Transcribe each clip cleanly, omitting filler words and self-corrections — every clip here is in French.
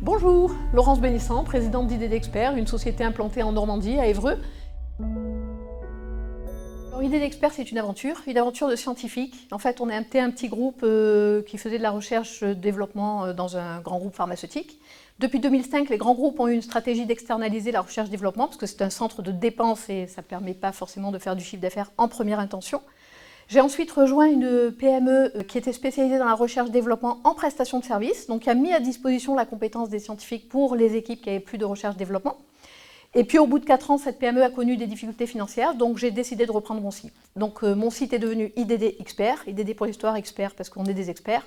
Bonjour, Laurence Bénissant, présidente d'Idées d'Experts, une société implantée en Normandie, à Évreux. Alors, Idées d'Experts, c'est une aventure de scientifiques. En fait, on était un petit groupe qui faisait de la recherche-développement dans un grand groupe pharmaceutique. Depuis 2005, les grands groupes ont eu une stratégie d'externaliser la recherche-développement, parce que c'est un centre de dépenses et ça ne permet pas forcément de faire du chiffre d'affaires en première intention. J'ai ensuite rejoint une PME qui était spécialisée dans la recherche-développement en prestation de services, donc qui a mis à disposition la compétence des scientifiques pour les équipes qui n'avaient plus de recherche-développement. Et puis au bout de 4 ans, cette PME a connu des difficultés financières, donc j'ai décidé de reprendre mon site. Donc mon site est devenu IDD Expert, IDD pour l'histoire, expert parce qu'on est des experts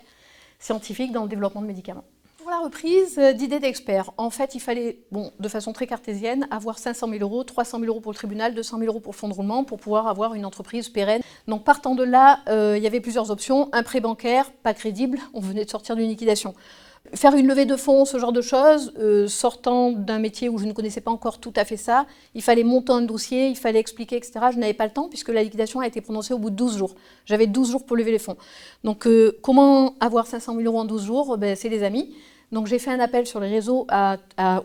scientifiques dans le développement de médicaments. Pour la reprise d'Idées d'Experts, en fait, il fallait, de façon très cartésienne, avoir 500 000 euros, 300 000 euros pour le tribunal, 200 000 euros pour le fonds de roulement pour pouvoir avoir une entreprise pérenne. Donc partant de là, il y avait plusieurs options. Un prêt bancaire, pas crédible, on venait de sortir d'une liquidation. Faire une levée de fonds, ce genre de choses, sortant d'un métier où je ne connaissais pas encore tout à fait ça, il fallait monter un dossier, il fallait expliquer, etc. Je n'avais pas le temps puisque la liquidation a été prononcée au bout de 12 jours. J'avais 12 jours pour lever les fonds. Donc comment avoir 500 000 euros en 12 jours? C'est les amis. Donc j'ai fait un appel sur les réseaux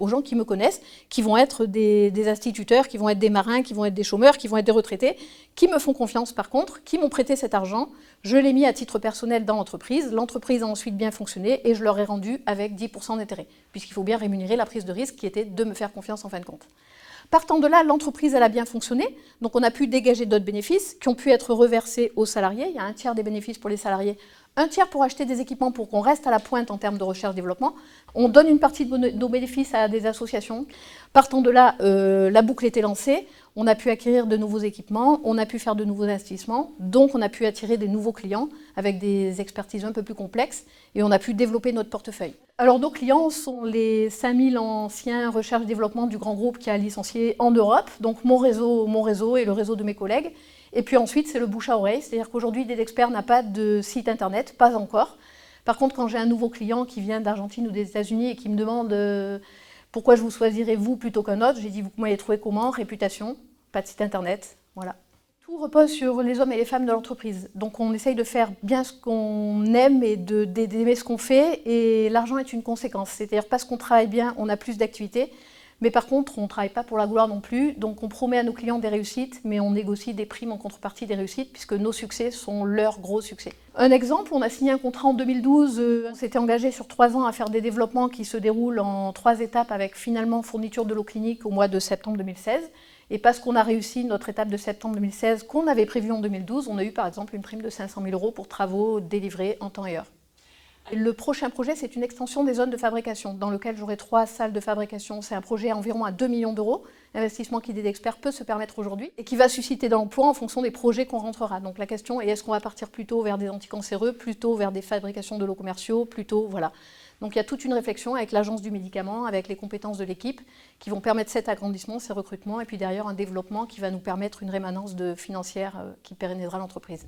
aux gens qui me connaissent, qui vont être des instituteurs, qui vont être des marins, qui vont être des chômeurs, qui vont être des retraités, qui me font confiance par contre, qui m'ont prêté cet argent. Je l'ai mis à titre personnel dans l'entreprise. L'entreprise a ensuite bien fonctionné et je leur ai rendu avec 10% d'intérêt, puisqu'il faut bien rémunérer la prise de risque qui était de me faire confiance en fin de compte. Partant de là, l'entreprise elle a bien fonctionné, donc on a pu dégager d'autres bénéfices qui ont pu être reversés aux salariés. Il y a un tiers des bénéfices pour les salariés, un tiers pour acheter des équipements pour qu'on reste à la pointe en termes de recherche-développement. On donne une partie de nos bénéfices à des associations. Partant de là, la boucle était lancée, on a pu acquérir de nouveaux équipements, on a pu faire de nouveaux investissements, donc on a pu attirer des nouveaux clients avec des expertises un peu plus complexes et on a pu développer notre portefeuille. Alors nos clients sont les 5000 anciens recherche-développement du grand groupe qui a licencié en Europe, donc mon réseau et le réseau de mes collègues. Et puis ensuite, c'est le bouche à oreille, c'est-à-dire qu'aujourd'hui, Idées d'Experts n'a pas de site internet, pas encore. Par contre, quand j'ai un nouveau client qui vient d'Argentine ou des États-Unis et qui me demande pourquoi je vous choisirais vous plutôt qu'un autre, j'ai dit, vous m'avez trouvé comment? Réputation, pas de site internet, voilà. Tout repose sur les hommes et les femmes de l'entreprise. Donc on essaye de faire bien ce qu'on aime et d'aimer ce qu'on fait, et l'argent est une conséquence. C'est-à-dire parce qu'on travaille bien, on a plus d'activités. Mais par contre, on ne travaille pas pour la gloire non plus, donc on promet à nos clients des réussites, mais on négocie des primes en contrepartie des réussites, puisque nos succès sont leurs gros succès. Un exemple, on a signé un contrat en 2012, on s'était engagé sur 3 ans à faire des développements qui se déroulent en 3 étapes, avec finalement fourniture de l'eau clinique au mois de septembre 2016. Et parce qu'on a réussi notre étape de septembre 2016 qu'on avait prévue en 2012, on a eu par exemple une prime de 500 000 euros pour travaux délivrés en temps et heure. Le prochain projet, c'est une extension des zones de fabrication, dans lequel j'aurai 3 salles de fabrication. C'est un projet environ à 2 millions d'euros, investissement qu'Idées d'Experts peut se permettre aujourd'hui, et qui va susciter de l'emploi en fonction des projets qu'on rentrera. Donc la question est, est-ce qu'on va partir plutôt vers des anticancéreux, plutôt vers des fabrications de lots commerciaux, plutôt, voilà. Donc il y a toute une réflexion avec l'agence du médicament, avec les compétences de l'équipe, qui vont permettre cet agrandissement, ces recrutements, et puis derrière un développement qui va nous permettre une rémanence financière qui pérennisera l'entreprise.